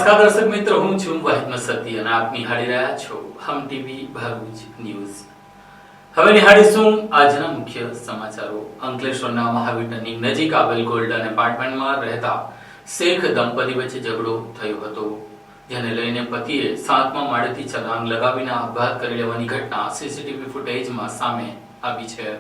નમસ્કાર દર્શક મિત્રો, હું છું વાહિદ મસદી અને આપ નિહાળી રહ્યા છો હમ ટીવી ભરૂચ ન્યૂઝ। હવે નિહાળીશું આજના મુખ્ય સમાચારો। અંકલેશ્વરના મહાવીર ટર્નિંગ નજીક આવેલ ગોલ્ડન એપાર્ટમેન્ટમાં રહેતા શેખ દંપતી વચ્ચે ઝઘડો થયો હતો, જેને લઈને પતિએ 7મા માળેથી છલાંગ લગાવીને આપઘાત કરી લેવાની ઘટના સીસીટીવી ફૂટેજમાં સામે આવી છે।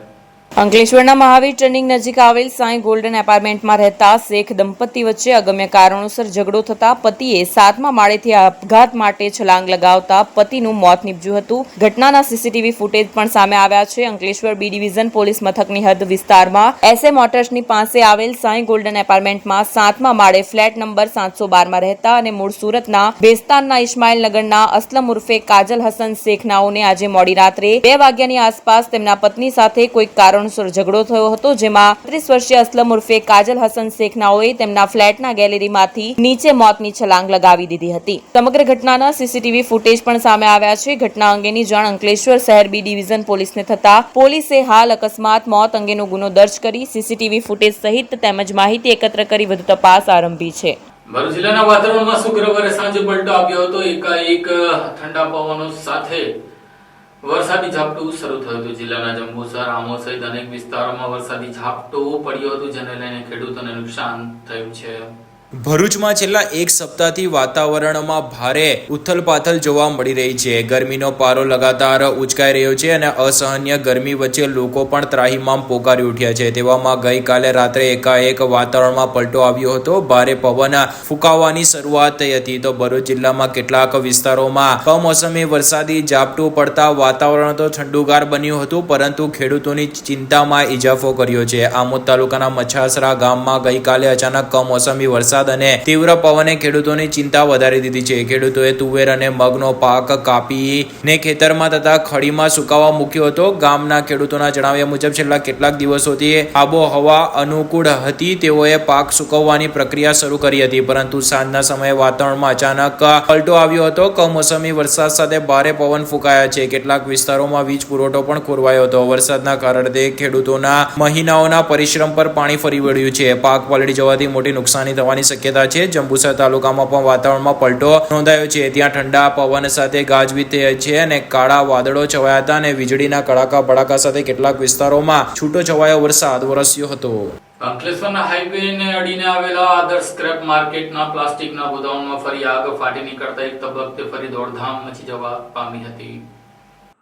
અંકલેશ્વરના મહાવીર ટર્નિંગ નજીક આવેલ સાંઈ ગોલ્ડન એપાર્ટમેન્ટમાં રહેતા શેખ દંપતી વચ્ચે અગમ્ય કારણોસર ઝઘડો થતા પતિએ 7મા માળેથી આપઘાત માટે છલાંગ લગાવતા પતિનું મોત નીપજ્યું હતું। ઘટનાના સીસીટીવી ફૂટેજ પણ સામે આવ્યા છે। અંકલેશ્વર બી ડિવિઝન પોલીસ મથકની હદ વિસ્તારમાં એસએ મોટર્સની પાસે આવેલ સાંઈ ગોલ્ડન એપાર્ટમેન્ટમાં 7મા માળે ફ્લેટ નંબર 712માં રહેતા અને મૂળ સુરતના બેસ્તાનના ઇસ્માઇલ નગરના અસલમ ઉર્ફે કાજલ હસન શેખ નાઓને આજે મોડી રાત્રે 2 વાગ્યાની આસપાસ તેમના પત્ની સાથે કોઈક કારણોસર ઝઘડો થયો હતો, જેમાં 33 વર્ષીય અસલમ ઉર્ફે કાજલ હસન શેખ નાઓએ તેમના ફ્લેટના ગેલેરીમાંથી નીચે મોતની છલાંગ લગાવી દીધી હતી। સમગ્ર ઘટનાના સીસીટીવી ફૂટેજ પણ સામે આવ્યા છે। ઘટના અંગેની જાણ અંકલેશ્વર શહેર બી ડિવિઝન પોલીસને થતા પોલીસે હાલ અકસ્માત મોત અંગેનો ગુનો દર્જ કરી સીસીટીવી ફૂટેજ સહિત તેમજ માહિતી એકત્ર કરી વધુ તપાસ આરંભી છે। ભરૂચ જિલ્લાના વાતાવરણમાં શુક્રવારે સાંજે પલટો આવ્યો હતો। એકાએક ઠંડા પવનો સાથે વરસાદી ઝાપટું શરૂ થયું હતું। જિલ્લાના જંબુસર, આમોદ સહિત અનેક વિસ્તારોમાં વરસાદી ઝાપટું પડ્યું હતું, જેને લઈને ખેડૂતોને નુકસાન થયું છે। ભરૂચમાં છેલ્લા એક સપ્તાહથી વાતાવરણમાં ભારે ઉથલપાથલ જોવા મળી રહી છે। ગરમીનો પારો લગાતાર ઉંચકાઈ રહ્યો છે અને અસહનીય ગરમી વચ્ચે લોકો પણ ત્રાહિમામ પોકારી ઉઠ્યા છે। તેવામાં ગઈકાલે રાત્રે એકાએક વાતાવરણમાં પલટો આવ્યો હતો। ભારે પવન ફૂંકાવાની શરૂઆત થઈ હતી તો ભરૂચ જિલ્લામાં કેટલાક વિસ્તારોમાં કમોસમી વરસાદી ઝાપટું પડતા વાતાવરણ તો ઠંડુગાર બન્યું હતું, પરંતુ ખેડૂતોની ચિંતામાં ઇજાફો કર્યો છે। આમોદ તાલુકાના મછાસરા ગામમાં ગઈકાલે અચાનક કમોસમી વરસાદ અને તીવ્ર પવને ખેડૂતોની ચિંતા વધારી દીધી છે। ખેડૂતોએ તુવેર અને મગનો પાક કાપીને ખેતરમાં તથા ખડીમાં સુકાવા મૂક્યો હતો। ગામના ખેડૂતોના જણાવ્યા મુજબ છેલ્લા કેટલાક દિવસોથી આબોહવા અનુકૂળ હતી। તેઓએ પાક સુકવવાની પ્રક્રિયા શરૂ કરી હતી, પરંતુ સાંજના સમયે વાતાવરણમાં અચાનક પલટો આવ્યો હતો। કમોસમી વરસાદ સાથે ભારે પવન ફૂંકાયા છે। કેટલાક વિસ્તારોમાં વીજ પુરવઠો પણ ખોરવાયો હતો। વરસાદના કારણે ખેડૂતોના મહિનાઓના પરિશ્રમ પર પાણી ફરી વળ્યું છે। પાક પલળી જવાથી મોટી નુકસાની થવાની શક્યતા છે। જંબુસર તાલુકામાં પણ વાતાવરણમાં પલટો નોંધાયો છે। ત્યાં ઠંડા પવન સાથે ગાજવીજ થઈ છે અને કાળા વાદળો છવાયા હતા અને વીજળીના કડાકા ભડાકા સાથે કેટલાક વિસ્તારોમાં છૂટો છવાયો વરસાદ વરસ્યો હતો। અંકલેશ્વરના હાઈવેને અડીને આવેલા આદર્શ સ્ક્રેપ માર્કેટના પ્લાસ્ટિકના ગોદામમાં ફરી આગ ફાટી નીકળતા એક તબક્કે ફરી દોડધામ મચી જવા પામી હતી।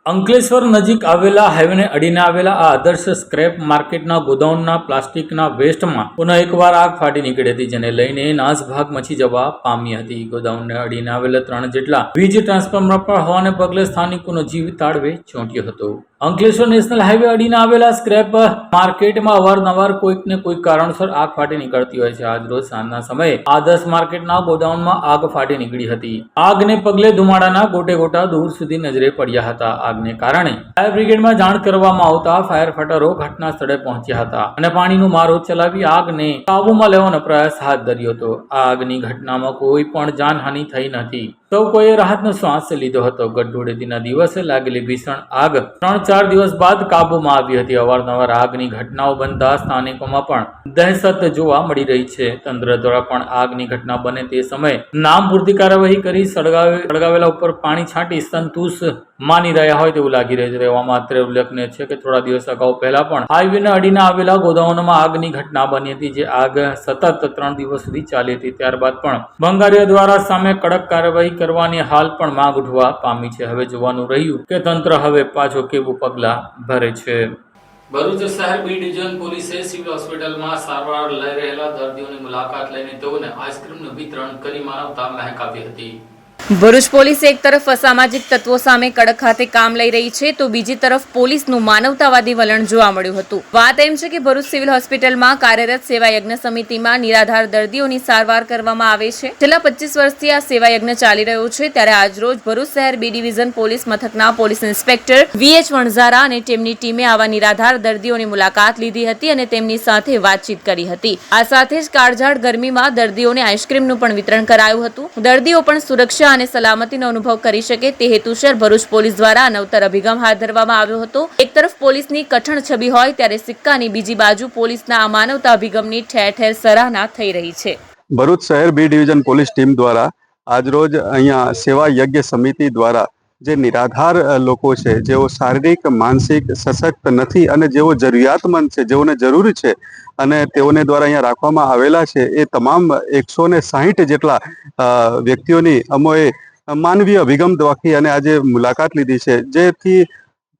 અંકલેશ્વર નજીક આવેલા હાઈવેને અડીને આવેલા આ આદર્શ સ્ક્રેપ માર્કેટના ગોડાઉનના પ્લાસ્ટિકના વેસ્ટમાં પુનઃ એકવાર આગ ફાટી નીકળી હતી, જેને લઈને નાસભાગ મચી જવા પામી હતી। ગોડાઉનને અડીને આવેલા 3 જેટલા વીજ ટ્રાન્સફોર્મર પર હોવાને પગલે સ્થાનિકોનો જીવ તાળવે ચોંટ્યો હતો। અંકલેશ્વર નેશનલ હાઈવે અડીને આવેલા સ્ક્રેપ માર્કેટમાં અવારનવાર કોઈક ને કોઈક કારણસર આગ ફાટી નીકળતી હોય છે। આજ રોજ સાંજના સમયે આદર્શ માર્કેટના ગોડાઉનમાં આગ ફાટી નીકળી હતી। આગને પગલે ધુમાડાના ગોટે ગોટા દૂર સુધી નજરે પડ્યા હતા। આગને કારણે ફાયર બ્રિગેડમાં જાણ કરવામાં આવતા ફાયર ફાઈટરો ઘટના સ્થળે પહોંચ્યા હતા અને પાણીનો મારો ચલાવી આગને કાબૂમાં લેવાનો પ્રયાસ હાથ ધર્યો હતો। આ આગની ઘટનામાં કોઈ પણ જાનહાનિ થઈ નથી। સૌ કોઈએ રાહતનો શ્વાસ લીધો હતો। ગઢધોળેટીના દિવસે લાગેલી ભીષણ આગ 3-4 દિવસ બાદ કાબૂમાં આવી હતી। અવારનવાર આગની ઘટનાઓ બનતા સ્થાનિકોમાં પણ દહેશત જોવા મળી રહી છે। તંત્ર દ્વારા પણ આગની ઘટના બને તે સમયે નામ પૂરતી કાર્યવાહી કરી સળગાવેલા ઉપર પાણી છાંટી સંતુષ માની રહ્યા હોય તેવું લાગી રહ્યું છે। તેવામાં અત્રે ઉલ્લેખનીય છે કે થોડા દિવસ અગાઉ પહેલા પણ હાઈવેને અડીને આવેલા ગોદાઉનમાં આગની ઘટના બની હતી, જે આગ સતત 3 દિવસ સુધી ચાલી હતી। ત્યારબાદ પણ ભંગારીઓ દ્વારા સામે કડક કાર્યવાહી કરવાની હાલ પણ માંગ ઉઠવા પામી છે। હવે જોવાનું રહ્યું કે તંત્ર હવે પાછો કેવું પગલા ભરે છે। ભરૂચ શહેર બી ડિવિઝન પોલીસે સિવિલ હોસ્પિટલમાં સારવાર લઈ રહેલા દર્દીઓની મુલાકાત લઈને તેઓને આઈસ્ક્રીમનું વિતરણ કરી માનવતા મહેકાવી હતી। ભરૂચ પોલીસ એક તરફ અસામાજિક તત્વો સામે કડક હાથે કામ લઈ રહી છે, તો બીજી તરફ પોલીસનું માનવતાવાદી વલણ જોવા મળ્યું હતું। વાત એમ છે કે ભરૂચ સિવિલ હોસ્પિટલમાં કાર્યરત સેવા યજ્ઞ સમિતિમાં નિરાધાર દર્દીઓની સારવાર કરવામાં આવે છે। છેલ્લા 25 વર્ષથી આ સેવા યજ્ઞ ચાલી રહ્યો છે, ત્યારે આજરોજ ભરૂચ શહેર બી ડિવિઝન પોલીસ મથકના પોલીસ ઇન્સ્પેક્ટર VH વણઝારા અને તેમની ટીમે આવા નિરાધાર દર્દીઓની મુલાકાત લીધી હતી અને તેમની સાથે વાતચીત કરી હતી। આ સાથે જ કાળઝાળ ગરમીમાં દર્દીઓને આઈસ્ક્રીમનું પણ વિતરણ કરાયું હતું। દર્દીઓ પણ સુરક્ષા અને સલામતીનો અનુભવ કરી શકે તે હેતુસર ભરૂચ પોલીસ દ્વારા નવતર અભિગમ હાથ ધરવામાં આવ્યો હતો। એક તરફ પોલીસની કઠણ છબી હોય ત્યારે સિક્કાની બીજી બાજુ પોલીસના આ માનવતા અભિગમની ઠેર ઠેર સરાહના થઈ રહી છે। ભરૂચ શહેર બી ડિવિઝન પોલીસ ટીમ દ્વારા આજરોજ અહીંયા સેવા યજ્ઞ સમિતિ દ્વારા જે નિરાધાર લોકો છે, જેઓ શારીરિક માનસિક સશક્ત નથી અને જેઓ જરૂરિયાતમંદ છે, જેઓને જરૂર છે અને તેઓને દ્વારા અહીંયા રાખવામાં આવેલા છે, એ તમામ 160 જેટલા વ્યક્તિઓની અમોએ માનવીય અભિગમ દવાથી અને આજે મુલાકાત લીધી છે, જેથી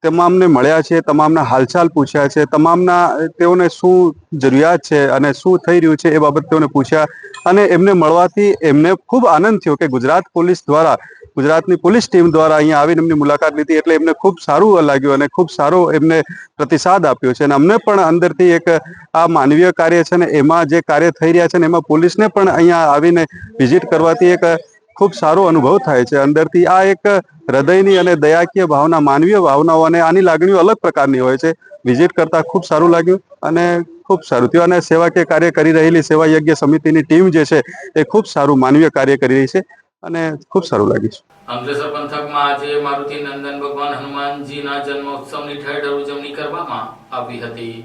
તમામને મળ્યા છે, તમામના હાલચાલ પૂછ્યા છે, તમામના તેઓને શું જરૂરિયાત છે અને શું થઈ રહ્યું છે એ બાબત તેઓને પૂછ્યા અને એમને મળવાથી એમને ખૂબ આનંદ થયો કે ગુજરાત પોલીસ દ્વારા, ગુજરાતની પોલીસ ટીમ દ્વારા અહીંયા આવીને એમની મુલાકાત લીધી એટલે એમને ખૂબ સારું લાગ્યું અને ખૂબ સારો એમને પ્રતિસાદ આપ્યો છે અને અમને પણ અંદરથી એક આ માનવીય કાર્ય છે ને એમાં જે કાર્ય થઈ રહ્યા છે ને એમાં પોલીસને પણ અહીંયા આવીને વિઝિટ કરવાથી એક ખૂબ સારો અનુભવ થાય છે અંદરથી. આ એક હૃદયની અને દયાકીય ભાવના, માનવીય ભાવનાઓ અને આની લાગણીઓ અલગ પ્રકારની હોય છે. વિઝિટ કરતા ખૂબ સારું લાગ્યું અને ખૂબ સારું થયું અને સેવાકીય કાર્ય કરી રહેલી સેવા યજ્ઞ સમિતિની ટીમ જે છે એ ખૂબ સારું માનવીય કાર્ય કરી રહી છે અને ખૂબ સારું લાગ્યું છે. અંકલેશ્વર પંથકમાં આજે મારુતિ નંદન ભગવાન હનુમાનજીના જન્મોત્સવની ઠેર ઉજવણી કરવામાં આવી હતી.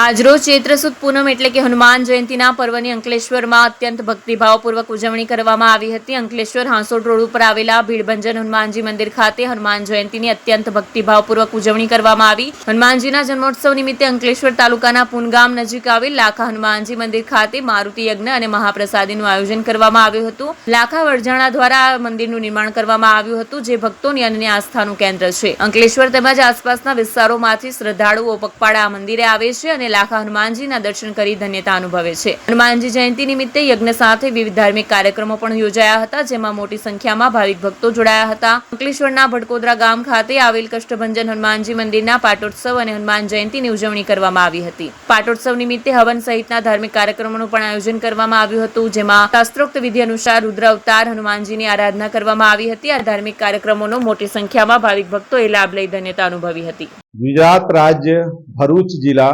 આજરોજ ચૈત્ર સુદ પૂનમ એટલે કે હનુમાન જયંતિના પર્વની અંકલેશ્વરમાં અત્યંત ભક્તિભાવપૂર્વક ઉજવણી કરવામાં આવી હતી. અંકલેશ્વર હાંસોડ રોડ ઉપર આવેલા ભીડભંજન હનુમાનજી મંદિર ખાતે હનુમાન જયંતિની અત્યંત ભક્તિભાવપૂર્વક ઉજવણી કરવામાં આવી. હનુમાનજીના જન્મોત્સવ નિમિત્તે અંકલેશ્વર તાલુકાના પુનગામ નજીક આવેલ લાખા હનુમાનજી મંદિર ખાતે મારુતિ યજ્ઞ અને મહાપ્રસાદીનું આયોજન કરવામાં આવ્યું હતું. લાખા વરજાણા દ્વારા આ મંદિરનું નિર્માણ કરવામાં આવ્યું હતું, જે ભક્તોની અનન્ય આસ્થાનું કેન્દ્ર છે. અંકલેશ્વર તેમજ આસપાસના વિસ્તારોમાંથી શ્રદ્ધાળુઓ પગપાળા આ મંદિરે આવે છે અને લાખા હનુમાનજીના દર્શન કરી ધન્યતા અનુભવે છે. હનુમાનજી જયંતિ નિમિત્તે યજ્ઞ સાથે વિવિધ ધાર્મિક કાર્યક્રમો પણ યોજાયા હતા, જેમાં મોટી સંખ્યામાં ભાવિક ભક્તો જોડાયા હતા. અંકલેશ્વરના ભટકોદરા ગામ ખાતે આવેલ કષ્ટભંજન હનુમાનજી મંદિરના પાટોત્સવ અને હનુમાન જયંતિની ઉજવણી કરવામાં આવી હતી. પાટોત્સવ નિમિત્તે હવન સહિતના ધાર્મિક કાર્યક્રમોનું પણ આયોજન કરવામાં આવ્યું હતું, જેમાં શાસ્ત્રોક્ત વિધિ અનુસાર રુદ્ર અવતાર હનુમાનજીની આરાધના કરવામાં આવી હતી. આ ધાર્મિક કાર્યક્રમોનો મોટી સંખ્યામાં ભાવિક ભક્તોએ લાભ લઈ ધન્યતા અનુભવી હતી. गुजरात राज्य भरूच जिला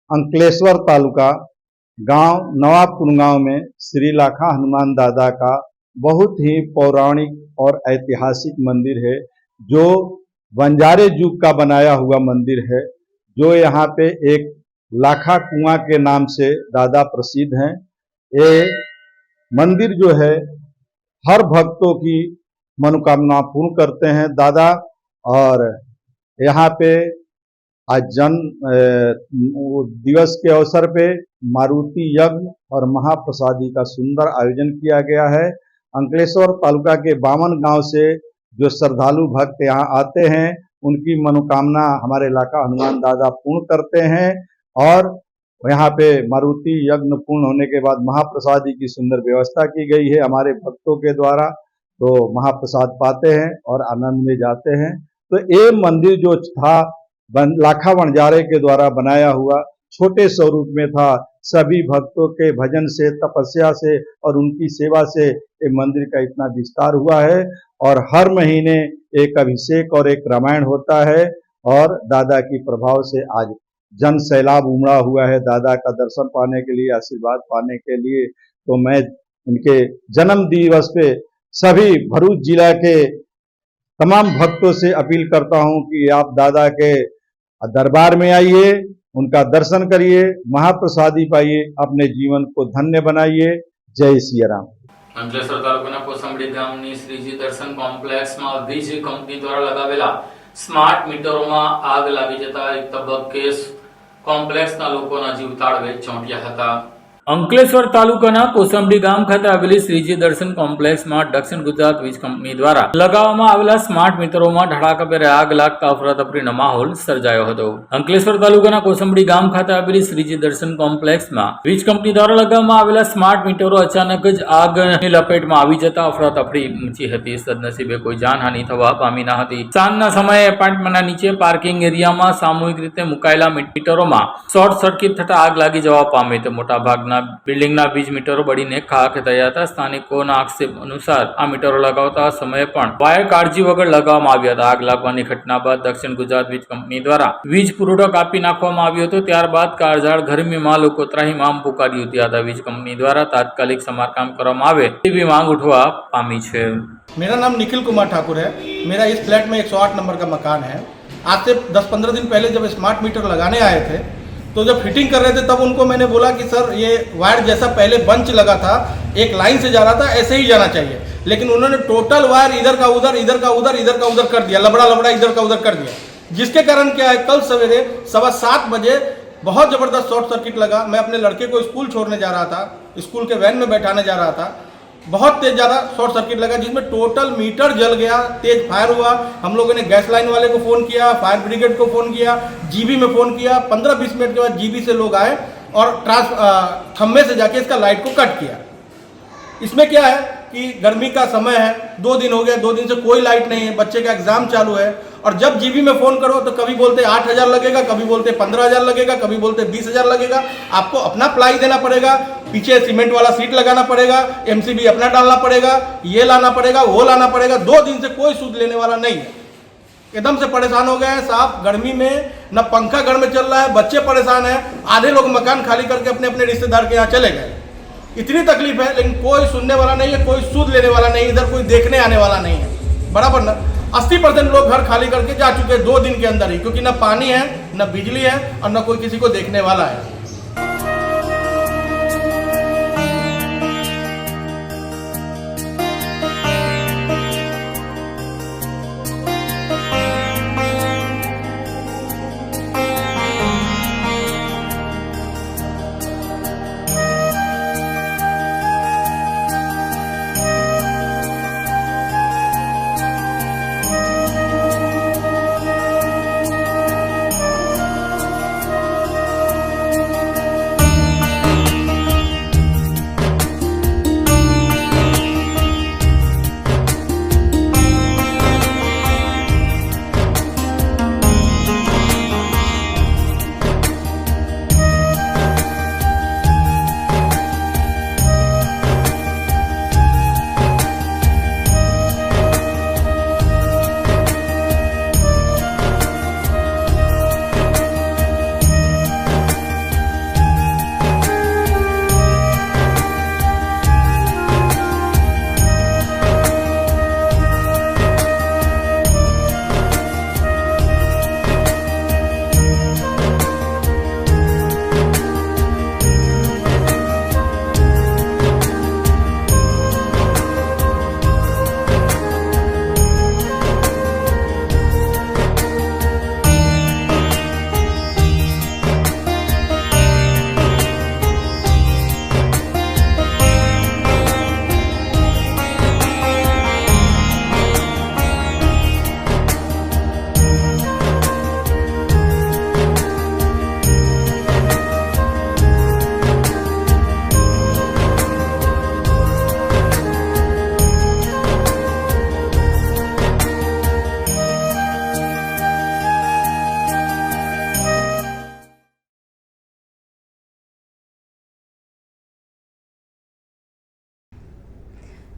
अंकलेश्वर तालुका गांव नवापुर गांव में श्री लाखा हनुमान दादा का बहुत ही पौराणिक और ऐतिहासिक मंदिर है, जो बंजारे युग का बनाया हुआ मंदिर है, जो यहाँ पे एक लाखा कुआं के नाम से दादा प्रसिद्ध हैं. ये मंदिर जो है हर भक्तों की मनोकामना पूर्ण करते हैं दादा. और यहाँ पे आज जन्म दिवस के अवसर पे मारुति यज्ञ और महाप्रसादी का सुंदर आयोजन किया गया है. अंकलेश्वर तालुका के 52 गांव से जो श्रद्धालु भक्त यहाँ आते हैं, उनकी मनोकामना हमारे लाखा हनुमान दादा पूर्ण करते हैं. और यहाँ पे मारुति यज्ञ पूर्ण होने के बाद महाप्रसादी की सुंदर व्यवस्था की गई है हमारे भक्तों के द्वारा, तो महाप्रसाद पाते हैं और आनंद में जाते हैं. तो ये मंदिर जो था लाखा वणजारे के द्वारा बनाया हुआ छोटे स्वरूप में था. सभी भक्तों के भजन से, तपस्या से और उनकी सेवा से ये मंदिर का इतना विस्तार हुआ है. और हर महीने एक अभिषेक और एक रामायण होता है. और दादा की प्रभाव से आज जन सैलाब उमड़ा हुआ है दादा का दर्शन पाने के लिए, आशीर्वाद पाने के लिए. तो मैं उनके जन्म दिवस पे सभी भरूच जिला के तमाम भक्तों से अपील करता हूं कि आप दादा के दरबार में आइए, उनका दर्शन करिए, महाप्रसादी पाइए, अपने जीवन को धन्य बनाइए. जय सिया राम. અંકલેશ્વર તાલુકાના કોસંબડી ગામની શ્રીજી દર્શન કોમ્પ્લેક્સમાં વીજ કંપની દ્વારા લગાવેલા સ્માર્ટ મીટરોમાં આગ લાગી જતા એક તબક્કે કોમ્પ્લેક્સના લોકોના જીવ તાળવે ચોંટ્યા હતા. અંકલેશ્વર તાલુકાના કોસંબડી ગામ ખાતે આવેલી શ્રીજી દર્શન કોમ્પ્લેક્સમાં દક્ષિણ ગુજરાત વીજ કંપની દ્વારા લગાવવામાં આવેલા સ્માર્ટ મીટરોમાં ધડાકાભેર આગ લાગતા અફરાતફરીનો માહોલ સર્જાયો હતો. અંકલેશ્વર તાલુકાના કોસંબડી ગામ ખાતે આવેલી શ્રીજી દર્શન કોમ્પ્લેક્સમાં વીજ કંપની દ્વારા લગાવવામાં આવેલા સ્માર્ટ મીટરો અચાનક જ આગની લપેટમાં આવી જતા અફરાતફરી મચી હતી. સદનસીબે કોઈ જાનહાનિ થવા પામી ન હતી. સાંજના સમયે એપાર્ટમેન્ટના નીચે પાર્કિંગ એરિયામાં સામૂહિક રીતે મુકાયેલા મીટરોમાં શોર્ટ સર્કિટ થતા આગ લાગી જવા પામી હતી. મોટા ભાગના બિલ્ડિંગના વીજ મીટરો બળીને ખાખ થયા હતા. સ્થાનિકોના આક્ષેપ અનુસાર આ મીટરો લગાવતા સમયે પણ વાયર કાળજી વગર લગાવવામાં આવ્યા હતા. આગ લાગવાની ઘટના બાદ દક્ષિણ ગુજરાત વીજ કંપની દ્વારા વીજ પુરવઠો કાપી નાખવામાં આવ્યો હતો. ત્યારબાદ કાળઝાળ ગરમીમાં લોકો ત્રાહિમામ પુકારી ઉઠ્યા હતા. વીજ કંપની દ્વારા તાત્કાલિક સમારકામ કરવામાં આવે તેવી માંગ ઉઠવા પામી છે. मेरा नाम निखिल कुमार ठाकुर है. मेरा इस फ्लैट में 108 नंबर का मकान है. आज से 10-15 दिन पहले जब स्मार्ट मीटर लगाने आए थे, तो जब फिटिंग कर रहे थे तब उनको मैंने बोला कि सर ये वायर जैसा पहले बंच लगा था, एक लाइन से जा रहा था, ऐसे ही जाना चाहिए. लेकिन उन्होंने टोटल वायर इधर का उधर, इधर का उधर, इधर का उधर कर दिया, लबड़ा लबड़ा इधर का उधर कर दिया, जिसके कारण क्या है, कल सवेरे 7:15 बजे बहुत ज़बरदस्त शॉर्ट सर्किट लगा। मैं अपने लड़के को स्कूल छोड़ने जा रहा था, स्कूल के वैन में बैठाने जा रहा था, बहुत तेज ज़्यादा शॉर्ट सर्किट लगा, जिसमें टोटल मीटर जल गया, तेज फायर हुआ। हम लोगों ने गैस लाइन वाले को फ़ोन किया, फायर ब्रिगेड को फ़ोन किया, जीबी में फ़ोन किया। 15-20 मिनट के बाद जीबी से लोग आए और खम्भे से जाके इसका लाइट को कट किया। इसमें क्या है कि गर्मी का समय है, 2 दिन हो गया, 2 दिन से कोई लाइट नहीं है, बच्चे का एग्जाम चालू है, और जब जीबी में फ़ोन करो तो कभी बोलते 8,000 लगेगा, कभी बोलते 15,000 लगेगा, कभी बोलते 20,000 लगेगा। आपको अपना प्लाई देना पड़ेगा, पीछे सीमेंट वाला सीट लगाना पड़ेगा, एमसीबी अपना डालना पड़ेगा, ये लाना पड़ेगा, वो लाना पड़ेगा। 2 दिन से कोई सूद लेने वाला नहीं है। एकदम से परेशान हो गए हैं साहब, गर्मी में न पंखा घर में चल रहा है, बच्चे परेशान हैं, आधे लोग मकान खाली करके अपने अपने रिश्तेदार के यहाँ चले गए। इतनी तकलीफ है, लेकिन कोई सुनने वाला नहीं है, कोई सूद लेने वाला नहीं, इधर कोई देखने आने वाला नहीं है। बराबर ना, 80% लोग घर खाली करके जा चुके हैं 2 दिन के अंदर ही, क्योंकि न पानी है, न बिजली है, और न कोई किसी को देखने वाला है।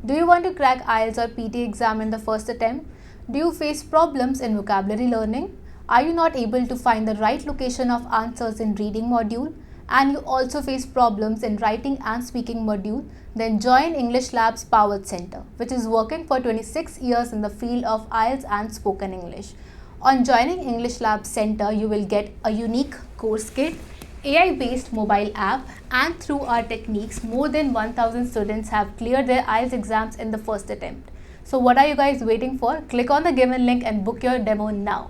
Do you want to crack IELTS or PT exam in the first attempt? Do you face problems in vocabulary learning? Are you not able to find the right location of answers in reading module? And you also face problems in writing and speaking module? Then join English Lab's Powered Center, which is working for 26 years in the field of IELTS and spoken English. On joining English Lab Center, you will get a unique course kit, AI-based mobile app, and through our techniques, more than 1,000 students have cleared their IELTS exams in the first attempt. So what are you guys waiting for? Click on the given link and book your demo now.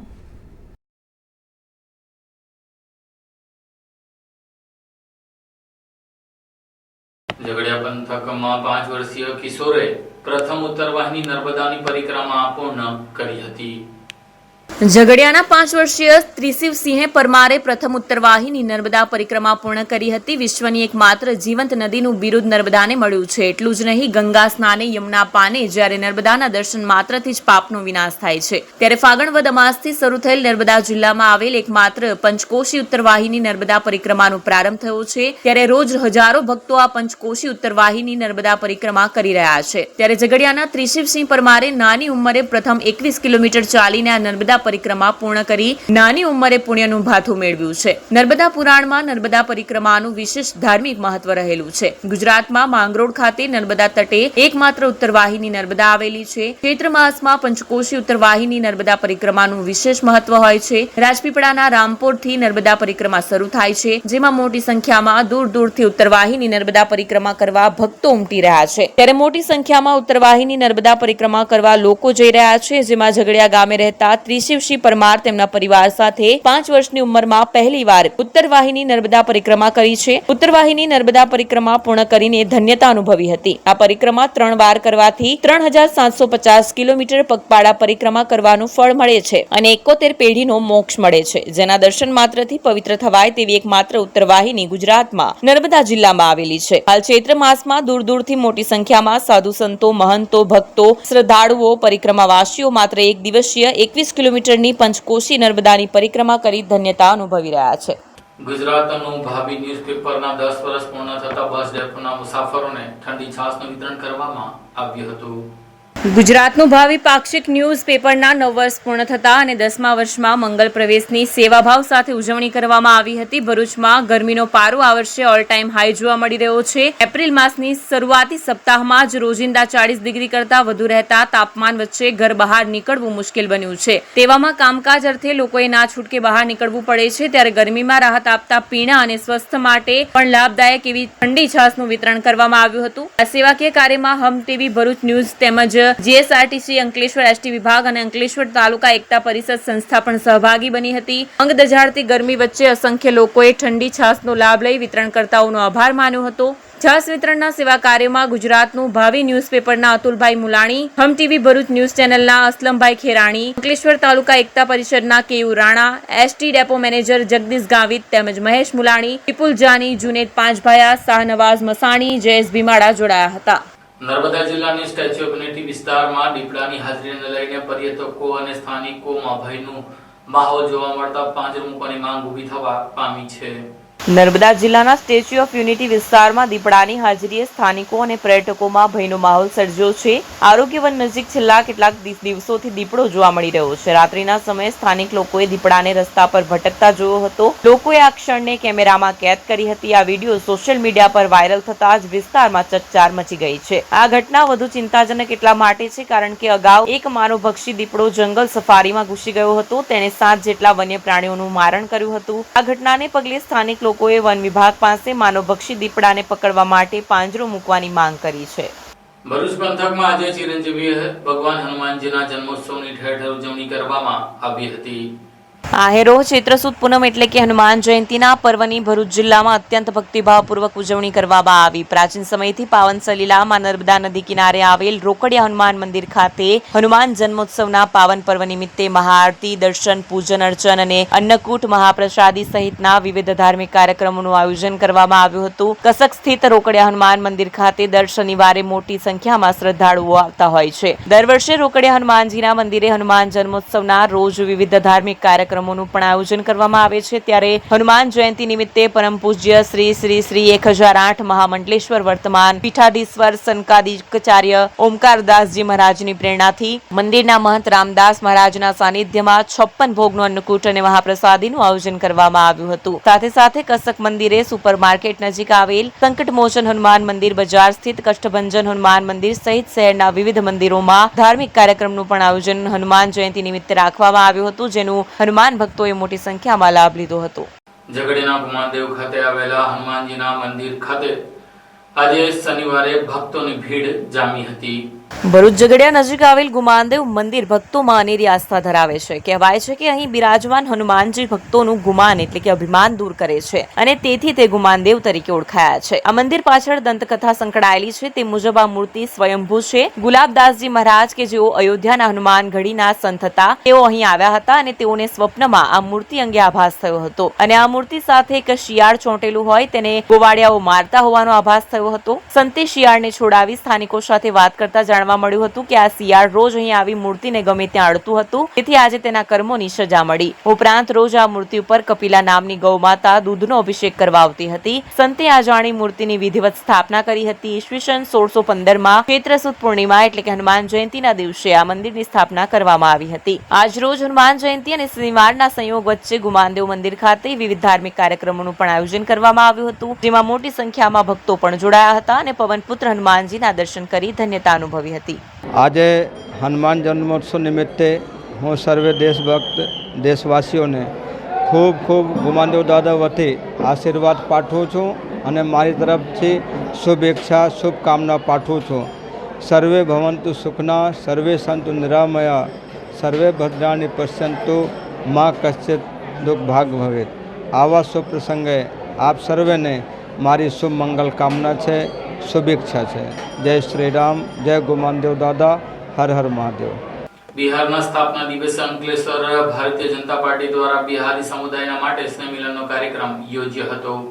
Jhagadia પંથકમાં 5 વર્ષીય કિશોરે પ્રથમ ઉત્તરવાહિની નર્મદાની પરિક્રમા પૂર્ણ કરી હતી. ઝઘડિયાના 5 વર્ષીય ત્રિશિવસિંહે પરમારે પ્રથમ ઉત્તરવાહિની નર્મદા પરિક્રમા પૂર્ણ કરી હતી. વિશ્વની એકમાત્ર જીવંત નદીનું બિરુદ નર્મદાને મળ્યું છે. એટલું જ નહીં, ગંગા સ્નાને, યમુના પાને, જ્યારે નર્મદાના દર્શન માત્રથી જ પાપનો વિનાશ થાય છે, ત્યારે ફાગણ વદ અમાસથી શરૂ થયેલ નર્મદા જિલ્લામાં આવેલ એકમાત્ર પંચકોશી ઉત્તરવાહિની નર્મદા પરિક્રમાનો પ્રારંભ થયો છે. ત્યારે રોજ હજારો ભક્તો આ પંચકોશી ઉત્તરવાહિની નર્મદા પરિક્રમા કરી રહ્યા છે. ત્યારે ઝઘડિયાના ત્રિશિવસિંહ પરમારે નાની ઉંમરે પ્રથમ 21 કિલોમીટર ચાલીને આ નર્મદા પરિક્રમા પૂર્ણ કરી નાની ઉંમરે પુણ્યનું ભાથું મેળવ્યું છે. નર્મદા પુરાણમાં નર્મદા પરિક્રમાનું વિશેષ ધાર્મિક મહત્વ રહેલું છે. ગુજરાતમાં માંગરોળ ખાતે નર્મદા તટે એકમાત્ર ઉત્તરવાહિની નર્મદા આવેલી છે. ચૈત્ર માસમાં પંચકોશી ઉત્તરવાહિની નર્મદા પરિક્રમાનું વિશેષ મહત્વ હોય છે. રાજપીપળાના રામપોરથી નર્મદા પરિક્રમા શરૂ થાય છે, જેમાં મોટી સંખ્યામાં દૂર દૂરથી ઉત્તરવાહિની નર્મદા પરિક્રમા કરવા ભક્તો ઉમટી રહ્યા છે. ત્યારે મોટી સંખ્યામાં ઉત્તરવાહિની નર્મદા પરિક્રમા કરવા લોકો જઈ રહ્યા છે, જેમાં ઝઘડિયા ગામે રહેતા ત્રિશિવસિંહ પરમાર તેમના પરિવાર સાથે 5 વર્ષની ઉંમરમાં પહેલીવાર ઉત્તરવાહિની નર્મદા પરિક્રમા કરી છે. ઉત્તરવાહિની નર્મદા પરિક્રમા પૂર્ણ કરીને ધન્યતા અનુભવી હતી. આ પરિક્રમા 3 વાર કરવાથી 3750 કિલોમીટર પગપાળા પરિક્રમા કરવાનું ફળ મળે છે અને 71 પેઢીનો મોક્ષ મળે છે, જેના દર્શન માત્રથી પવિત્ર થવાય તેવી એકમાત્ર ઉત્તરવાહિની ગુજરાતમાં નર્મદા જિલ્લામાં આવેલી છે. હાલ ચૈત્ર માસમાં દૂર દૂરથી મોટી સંખ્યામાં સાધુ સંતો, મહંતો, ભક્તો, શ્રદ્ધાળુઓ, પરિક્રમાવાસીઓ માત્ર એક દિવસીય 21 કિલોમીટરની પંચકોશી નર્મદાની પરિક્રમા કરી ધન્યતા અનુભવી રહ્યા છે. ગુજરાતનું ભાવિ ન્યૂઝપેપરના 10 વર્ષ પૂર્ણ થતા બસ ડેપોના મુસાફરોને ઠંડી છાશનું વિતરણ કરવામાં આવ્યું હતું. ગુજરાતનું ભાવિ પાક્ષિક ન્યૂઝ પેપરના 9 વર્ષ પૂર્ણ થતા અને 10મા વર્ષમાં મંગલ પ્રવેશની સેવાભાવ સાથે ઉજવણી કરવામાં આવી હતી. ભરૂચમાં ગરમીનો પારો આ વર્ષે ઓલ ટાઈમ હાઈ જોવા મળી રહ્યો છે. એપ્રિલ માસની શરૂઆતી સપ્તાહમાં જ રોજિંદા 40 ડિગ્રી કરતાં વધુ રહેતા તાપમાન વચ્ચે ઘર બહાર નીકળવું મુશ્કેલ બન્યું છે. તેવામાં કામકાજ અર્થે લોકોએ ના છૂટકે બહાર નીકળવું પડે છે. ત્યારે ગરમીમાં રાહત આપતા પીણા અને સ્વસ્થ માટે પણ લાભદાયક એવી ઠંડી છાશનું વિતરણ કરવામાં આવ્યું હતું. આ સેવાકીય કાર્યમાં હમ ટીવી ભરૂચ ન્યૂઝ તેમજ જીએસઆરટીસી અંકલેશ્વર એસટી વિભાગ અને અંકલેશ્વર તાલુકા એકતા પરિષદ સંસ્થા પણ સહભાગી બની હતી. અંગ દઝાડતી ગરમી વચ્ચે અસંખ્ય લોકોએ ઠંડી છાશનો લાભ લઈ વિતરણકર્તાઓનો આભાર માન્યો હતો. છાશ વિતરણના સેવા કાર્યમાં ગુજરાતનું ભાવિ ન્યૂઝપેપરના અતુલભાઈ મુલાણી, હમ ટીવી ભરૂચ ન્યૂઝ ચેનલના અસલમભાઈ ખેરાણી, અંકલેશ્વર તાલુકા એકતા પરિષદના K U Rana, ST depot manager Jagdish Gavit તેમજ મહેશ મુલાણી, વિપુલ જાની, જુનેદ પાંચભાયા, શાહનવાઝ મસાણી, જયેશ ભીમાડા જોડાયા હતા. નર્મદા જિલ્લાની સ્ટેચ્યુ ઓફ યુનિટી વિસ્તારમાં દીપડાની હાજરીને લઈને પર્યટકો અને સ્થાનિકોમાં ભયનું માહોલ જોવા મળતા પાંજર મૂકવાની માંગ ઊભી થવા પામી છે. નર્મદા જિલ્લાના સ્ટેચ્યુ ઓફ યુનિટી વિસ્તારમાં દીપડાની હાજરીએ સ્થાનિકો અને પર્યટકોમાં ભયનો માહોલ સર્જ્યો છે. આરોગ્ય વન નજીક છેલ્લા કેટલાક દિવસોથી દીપડો જોવા મળી રહ્યો છે. રાત્રિના સમયે સ્થાનિક લોકોએ દીપડાને રસ્તા પર ભટકતા જોયો હતો. લોકોએ આ ક્ષણને કેમેરામાં કેદ કરી હતી. આ વિડીયો સોશિયલ મીડિયા પર વાયરલ થતા જ વિસ્તારમાં ચકચાર મચી ગઈ છે. આ ઘટના વધુ ચિંતાજનક એટલા માટે છે કારણ કે અગાઉ એક માનવભક્ષી દીપડો જંગલ સફારીમાં ઘૂસી ગયો હતો. તેણે 7 જેટલા વન્ય પ્રાણીઓનું મારણ કર્યું હતું. આ ઘટનાને પગલે સ્થાનિક લોકોએ વન વિભાગ પાસે માનવભક્ષી દીપડાને પકડવા માટે પાંજરો મૂકવાની માંગ કરી છે. ભરૂચ પંથકમાં આજે ચિરંજીવી ભગવાન હનુમાનજીના જન્મોત્સવની ઠેર ઠેર ઉજવણી કરવામાં આવી હતી. આહેરો ચૈત્ર સુદ પૂનમ એટલે કે હનુમાન જયંતિના પર્વની ભરૂચ જિલ્લામાં અત્યંત ભક્તિભાવપૂર્વક ઉજવણી કરવામાં આવી. પ્રાચીન સમયથી પાવન સલીલામાં નર્મદા નદી કિનારે આવેલ રોકડિયા હનુમાન મંદિર ખાતે હનુમાન જન્મોત્સવના પાવન પર્વ નિમિત્તે મહાઆરતી, દર્શન, પૂજન અર્ચન અને અન્નકૂટ, મહાપ્રસાદી સહિતના વિવિધ ધાર્મિક કાર્યક્રમોનું આયોજન કરવામાં આવ્યું હતું. કસક સ્થિત રોકડિયા હનુમાન મંદિર ખાતે દર શનિવારે મોટી સંખ્યામાં શ્રદ્ધાળુઓ આવતા હોય છે. દર વર્ષે રોકડિયા હનુમાનજીના મંદિરે હનુમાન જન્મોત્સવના રોજ વિવિધ ધાર્મિક કાર્યક્રમોનું પણ આયોજન કરવામાં આવે છે. ત્યારે હનુમાન જયંતિ નિમિત્તે પરમ પૂજ્ય શ્રી શ્રી શ્રી 1008 મહામંડલેશ્વર વર્તમાન પીઠાધીશ્વર સંકાદિકાચાર્ય ઓમકારદાસજી મહારાજની પ્રેરણાથી મંદિરના મહંત રામદાસ મહારાજના સાનિધ્યમાં 56 ભોગનું અન્નકૂટ અને મહાપ્રસાદીનું આયોજન કરવામાં આવ્યું હતું. સાથે સાથે કસક મંદિરે સુપર માર્કેટ નજીક આવેલ સંકટમોચન હનુમાન મંદિર, બજાર સ્થિત કષ્ટભંજન હનુમાન મંદિર સહિત શહેરના વિવિધ મંદિરોમાં ધાર્મિક કાર્યક્રમનું પણ આયોજન હનુમાન જયંતિ નિમિત્તે રાખવામાં આવ્યું હતું, જેનું હનુમાન ભક્તોએ મોટી સંખ્યામાં લાભ લીધો હતો. ઝઘડિયાના ગુમાનદેવ ખાતે આવેલા હનુમાનજીના મંદિર ખાતે આજે શનિવારે ભક્તોની ભીડ જામી હતી. ભરૂચ ઝઘડિયા નજીક આવેલ ગુમાનદેવ મંદિર ભક્તોમાં અનેરી આસ્થા ધરાવે છે. કહેવાય છે કે અહીં બિરાજમાન હનુમાનજી ભક્તોનું ગુમાન એટલે કે અભિમાન દૂર કરે છે અને તેથી તે ગુમાનદેવ તરીકે ઓળખાયા છે. આ મંદિર પાછળ દંતકથા સંકળાયેલી છે. તે મુજબ આ મૂર્તિ સ્વયંભૂ છે. ગુલાબદાસજી મહારાજ કે જેઓ અયોધ્યાના હનુમાન ગઢીના સંત હતા, તેઓ અહીં આવ્યા હતા અને તેઓને સ્વપ્નમાં આ મૂર્તિ અંગે આભાસ થયો હતો અને આ મૂર્તિ સાથે એક શિયાળ ચોંટેલું હોય તેને ગોવાળિયાઓ મારતા હોવાનો આભાસ થયો હતો. સંતે શિયાળને છોડાવી સ્થાનિકો સાથે વાત કરતા જાણવા જાણવા મળ્યું હતું કે આ શિયાળ રોજ અહીં આવી મૂર્તિને ગમે ત્યાં અડતું હતું, તેથી આજે તેના કર્મોની સજા મળી. ઉપરાંત રોજ આ મૂર્તિ ઉપર કપિલા નામની ગૌમાતા દૂધનો અભિષેક કરવા આવતી હતી. સંતે આ જાણી મૂર્તિની વિધિવત સ્થાપના કરી હતી. ઈસવીસન 1615માં ચૈત્ર સુદ પૂર્ણિમા એટલે કે હનુમાન જયંતિના દિવસે આ મંદિરની સ્થાપના કરવામાં આવી હતી. આજ રોજ હનુમાન જયંતિ અને શનિવારના સંયોગ વચ્ચે ગુમાનદેવ મંદિર ખાતે વિવિધ ધાર્મિક કાર્યક્રમોનું પણ આયોજન કરવામાં આવ્યું હતું, જેમાં મોટી સંખ્યામાં ભક્તો પણ જોડાયા હતા અને પવનપુત્ર હનુમાનજીના દર્શન કરી ધન્યતા અનુભવી હતી. આજે હનુમાન જન્મોત્સવ નિમિત્તે હું સર્વે દેશભક્ત દેશવાસીઓને ખૂબ ખૂબ ગુમાનદેવ દાદા વતી આશીર્વાદ પાઠવું છું અને મારી તરફથી શુભેચ્છા શુભકામના પાઠવું છું. સર્વે ભવંતુ સુખના, સર્વે સંતુ નિરામયા, સર્વે ભદ્રાણી પશ્યંતુ, માં કશ્ચિત દુઃખ ભાગ ભવેત. આવા શુભ પ્રસંગે આપ સર્વેને મારી શુભ મંગલ કામના છે, શુભેચ્છા છે. જય શ્રી રામ, જય ગુમાનદેવ દાદા, હર હર મહાદેવ. બિહારના સ્થાપના દિવસે અંકલેશ્વર ભારતીય જનતા પાર્ટી દ્વારા બિહારી સમુદાયના માટે સ્નેહ મિલનનો કાર્યક્રમ યોજ્યો હતો.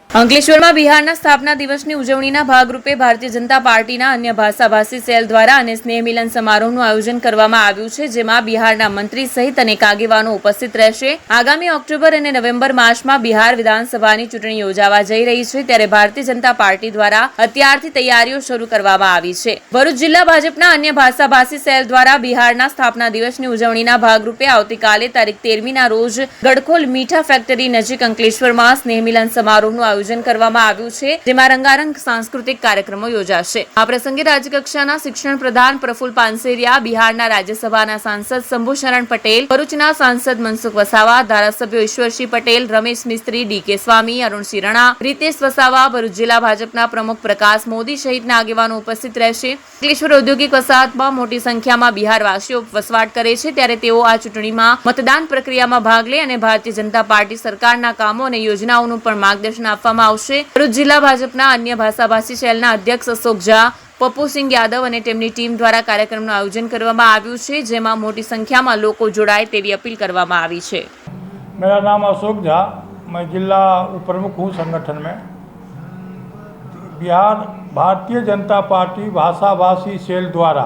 અંકલેશ્વરમાં બિહારના સ્થાપના દિવસની ઉજવણીના ભાગરૂપે ભારતીય જનતા પાર્ટીના અન્ય ભાષાભાષી સેલ દ્વારા અને સ્નેહ મિલન સમારોહનું આયોજન કરવામાં આવ્યું છે, જેમાં બિહારના મંત્રી સહિત અનેક આગેવાનો ઉપસ્થિત રહેશે. આગામી ઓક્ટોબર અને નવેમ્બર માસમાં બિહાર વિધાનસભાની ચૂંટણી યોજાવા જઈ રહી છે, ત્યારે ભારતીય જનતા પાર્ટી દ્વારા અત્યારથી તૈયારીઓ શરૂ કરવામાં આવી છે. ભરૂચ જિલ્લા ભાજપના અન્ય ભાષાભાષી સેલ દ્વારા બિહારના સ્થાપના દિવસની ઉજવણીના ભાગરૂપે આવતીકાલે તારીખ 13મીના રોજ ગડખોલ મીઠા ફેક્ટરી નજીક અંકલેશ્વરમાં સ્નેહ મિલન સમારોહનું આયોજન કરવામાં આવ્યું છે, જેમાં રંગારંગ સાંસ્કૃતિક કાર્યક્રમો યોજાશે. આ પ્રસંગે રાજ્યકક્ષાના શિક્ષણ પ્રધાન પ્રફુલ પાનસેરિયા, બિહારના રાજ્યસભાના સાંસદ શંભુશરણ પટેલ, ભરૂચના સાંસદ મનસુખ વસાવા, ધારાસભ્યો ઈશ્વરસિંહ પટેલ, રમેશ મિસ્ત્રી, ડીકે સ્વામી, અરુણસિંહ રણા, રીતેશ વસાવા, ભરૂચ જિલ્લા ભાજપના પ્રમુખ પ્રકાશ મોદી સહિતના આગેવાનો ઉપસ્થિત રહેશે. અંકલેશ્વર ઔદ્યોગિક વસાહતમાં મોટી સંખ્યામાં બિહારવાસીઓ વસવાટ કરે છે, ત્યારે તેઓ આ ચૂંટણીમાં મતદાન પ્રક્રિયામાં ભાગ લે અને ભારતીય જનતા પાર્ટી સરકારના કામો અને યોજનાઓનું પણ માર્ગદર્શન આપવામાં આવશે. ભરૂચ જિલ્લા ભાજપના અન્ય ભાષાભાષી સેલના અધ્યક્ષ અશોક ઝા, પપ્પુસિંહ યાદવ અને તેમની ટીમ દ્વારા કાર્યક્રમનું આયોજન કરવામાં આવ્યું છે, જેમાં મોટી સંખ્યામાં લોકો જોડાય તેવી અપીલ કરવામાં આવી છે. मेरा नाम अशोक झा, मैं जिला उपप्रमुख हूँ संगठन में. बिहार भारतीय जनता पार्टी भाषाभाषी सेल द्वारा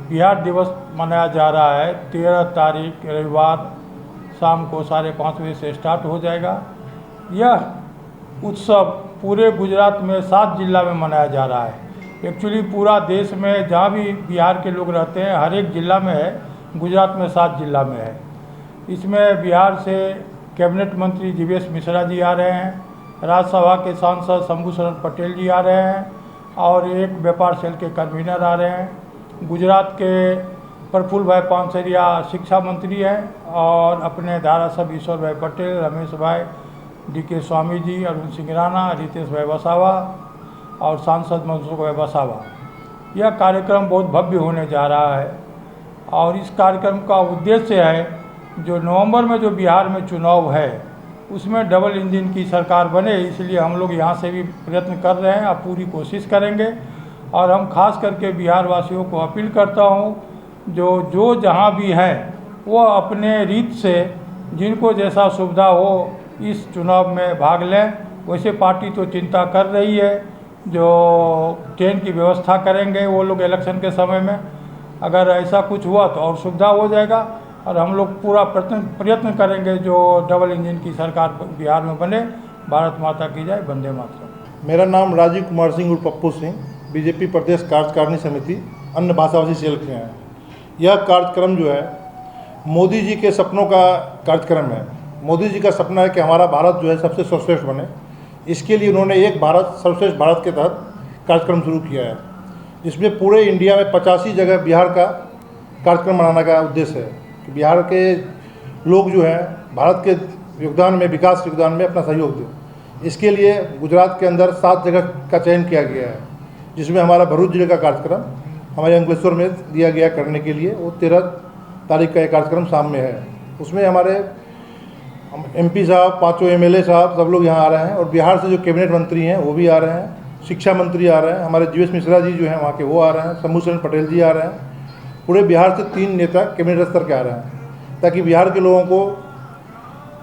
बिहार दिवस मनाया जा रहा है. 13 तारीख रविवार शाम को 5:30 बजे से स्टार्ट हो जाएगा. यह उत्सव पूरे गुजरात में 7 जिला में मनाया जा रहा है. एक्चुअली पूरा देश में जहाँ भी बिहार के लोग रहते हैं हर एक जिला में है, गुजरात में 7 जिला में है. इसमें बिहार से कैबिनेट मंत्री जीवेश मिश्रा जी आ रहे हैं, राज्यसभा के सांसद शंभुशरण पटेल जी आ रहे हैं और एक व्यापार सेल के कन्वीनर आ रहे हैं. गुजरात के प्रफुल्ल भाई पानसरिया शिक्षा मंत्री हैं और अपने धारासभ्य ईश्वर भाई पटेल, रमेश भाई, डीके स्वामी जी, अरुण सिंह राणा, रितेश भाई वसावा और सांसद मनसुख भाई वसावा. यह कार्यक्रम बहुत भव्य होने जा रहा है और इस कार्यक्रम का उद्देश्य है जो नवंबर में जो बिहार में चुनाव है उसमें डबल इंजन की सरकार बने, इसलिए हम लोग यहाँ से भी प्रयत्न कर रहे हैं. आप पूरी कोशिश करेंगे और हम खास करके बिहार वासियों को अपील करता हूँ जो जहाँ भी हैं वो अपने रीत से जिनको जैसा सुविधा हो इस चुनाव में भाग लें. वैसे पार्टी तो चिंता कर रही है, जो ट्रेन की व्यवस्था करेंगे वो लोग इलेक्शन के समय में. अगर ऐसा कुछ हुआ तो और सुविधा हो जाएगा और हम लोग पूरा प्रयत्न करेंगे जो डबल इंजन की सरकार बिहार में बने. भारत माता की जय, वंदे मातरम. मेरा नाम राजीव कुमार सिंह उर्फ पप्पू सिंह, बीजेपी प्रदेश कार्यकारिणी समिति अन्य भाषाभाषी सेल के हैं. यह कार्यक्रम जो है मोदी जी के सपनों का कार्यक्रम है. मोदी जी का सपना है कि हमारा भारत जो है सबसे सर्वश्रेष्ठ बने. इसके लिए उन्होंने एक भारत सर्वश्रेष्ठ भारत के तहत कार्यक्रम शुरू किया है, जिसमें पूरे इंडिया में 85 जगह बिहार का कार्यक्रम मनाने का उद्देश्य है कि बिहार के लोग जो हैं भारत के योगदान में, विकास योगदान में अपना सहयोग दें. इसके लिए गुजरात के अंदर 7 जगह का चयन किया गया है, जिसमें हमारा भरूच जिले का कार्यक्रम हमारे अंकलेश्वर में दिया गया करने के लिए. वो 13 तारीख का एक कार्यक्रम शाम में है. उसमें हमारे MP साहब, 5 MLA साहब सब लोग यहाँ आ रहे हैं और बिहार से जो कैबिनेट मंत्री हैं वो भी आ रहे हैं, शिक्षा मंत्री आ रहे हैं, हमारे जीवेश मिश्रा जी जो हैं वहाँ के वो आ रहे हैं, शंभुशरण पटेल जी आ रहे हैं. पूरे बिहार से 3 नेता कैबिनेट स्तर के आ रहे हैं ताकि बिहार के लोगों को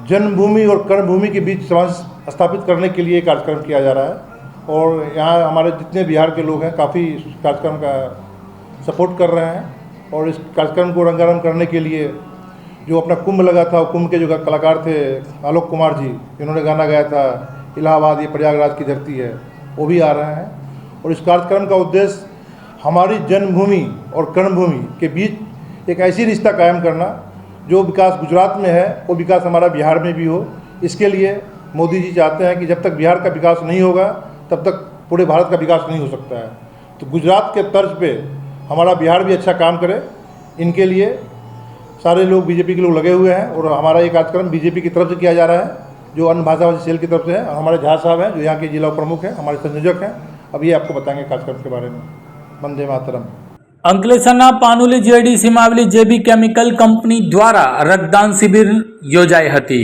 जन्मभूमि और कर्मभूमि के बीच समाज स्थापित करने के लिए कार्यक्रम किया जा रहा है. और यहाँ हमारे जितने बिहार के लोग हैं काफ़ी कार्यक्रम का सपोर्ट कर रहे हैं और इस कार्यक्रम को रंगारंग करने के लिए जो अपना कुंभ लगा था, कुंभ के जो कलाकार थे आलोक कुमार जी, जिन्होंने गाना गाया था इलाहाबाद ये प्रयागराज की धरती है, वो भी आ रहे हैं। और इस कार्यक्रम का उद्देश्य हमारी जन्मभूमि और कर्मभूमि के बीच एक ऐसी रिश्ता कायम करना, जो विकास गुजरात में है वो विकास हमारा बिहार में भी हो। इसके लिए मोदी जी चाहते हैं कि जब तक बिहार का विकास नहीं होगा तब तक पूरे भारत का विकास नहीं हो सकता है। तो गुजरात के तर्ज पे हमारा बिहार भी अच्छा काम करे, इनके लिए सारे लोग बीजेपी के लोग लगे हुए हैं। और हमारा ये कार्यक्रम बीजेपी की तरफ से किया जा रहा है, जो अन्य भाषाभाषी सेल की तरफ से है। और हमारे झा साहब हैं जो यहाँ के जिला प्रमुख हैं, हमारे संयोजक हैं, अब ये आपको बताएंगे कार्यक्रम के बारे में। वंदे मातरम। અંકલેશ્વરના પાનુલી જીઆઈડીસીમાં આવેલી જેબી કેમિકલ કંપની દ્વારા રક્તદાન શિબિર યોજાઈ હતી.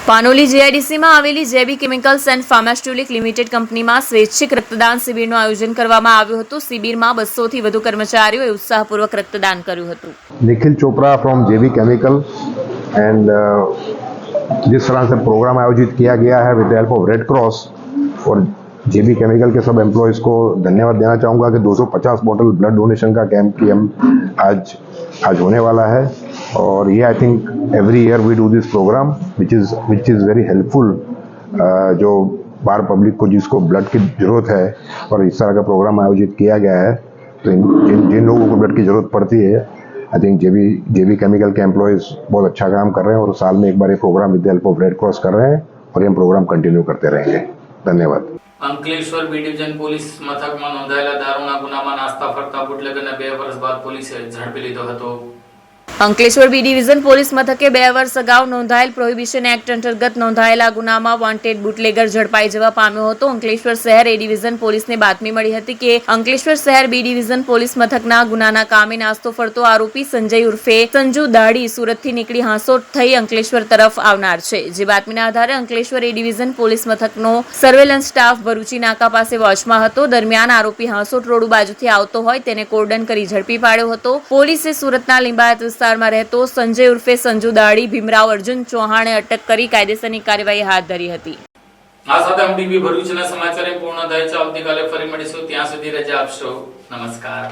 પાનોલી જીઆઈડીસીમાં આવેલી જેબી કેમિકલ્સ એન્ડ ફાર્માસ્યુટિક લિમિટેડ કંપનીમાં સ્વૈચ્છિક રક્તદાન શિબિરનું આયોજન કરવામાં આવ્યું હતું. શિબિરમાં 200 થી વધુ કર્મચારીઓએ ઉત્સાહપૂર્વક રક્તદાન કર્યું હતું. Nikhil Chopra from JB chemical and जिस तरह से प्रोग्राम आयोजित किया गया है with the help of red cross और जेबी केमिकल के सब एम्प्लॉयज़ को धन्यवाद देना चाहूँगा कि 250 बोतल ब्लड डोनेशन का कैंप की हम आज होने वाला है। और ये I think every year we do this programme which is very helpful, जो बाहर पब्लिक को जिसको ब्लड की ज़रूरत है और इस तरह का प्रोग्राम आयोजित किया गया है, तो जिन लोगों को ब्लड की ज़रूरत पड़ती है, आई थिंक जेबी केमिकल के एम्प्लॉयज़ बहुत अच्छा काम कर रहे हैं और साल में एक बार ये programme with the help of red cross कर रहे हैं और ये प्रोग्राम कंटिन्यू करते रहेंगे। धन्यवाद। અંકલેશ્વર બી ડિવિઝન પોલીસ મથકમાં નોંધાયેલા દારૂના ગુનામાં નાસ્તા ફરતા બુટલેગરને 2 વર્ષ બાદ પોલીસે ઝડપી લીધો હતો. અંકલેશ્વર બી ડિવિઝન પોલીસ મથકે 2 વર્ષ અગાઉ નોંધાયેલ પ્રોહિબિશન એક્ટ અંતર્ગત નોંધાયેલા ગુનામાં વોન્ટેડ બુટલેગર ઝડપાઈ જવા પામ્યો હતો. અંકલેશ્વર શહેર એ ડિવિઝન પોલીસને બાતમી મળી હતી કે અંકલેશ્વર શહેર બી ડિવિઝન પોલીસ મથકના ગુનાના કામે નાસ્તો ફરતો આરોપી સંજય ઉર્ફે સંજુ દાડી સુરતથી નીકળી હાંસોટ થઈ અંકલેશ્વર તરફ આવનાર છે. જે બાતમીના આધારે અંકલેશ્વર એ ડિવિઝન પોલીસ મથકનો સર્વેલન્સ સ્ટાફ ભરૂચી નાકા પાસે વોચમાં હતો. દરમિયાન આરોપી હાંસોટ રોડ બાજુથી આવતો હોય તેને કોર્ડન કરી ઝડપી પાડ્યો હતો. પોલીસે સુરતના લિંબાયત વિસ્તારમાં રહેતો સંજય ઉર્ફે સંજુ દાડી ભીમરાવ અર્જુન ચૌહાણને અટક કરી કાયદેસરની કાર્યવાહી હાથ ધરી હતી. આ સાથે એમડીબી ભરૂચના સમાચાર પૂર્ણ થાય છે. આવતીકાલે ફરી મળીશું. ત્યાં સુધી રજા આપશો. નમસ્કાર.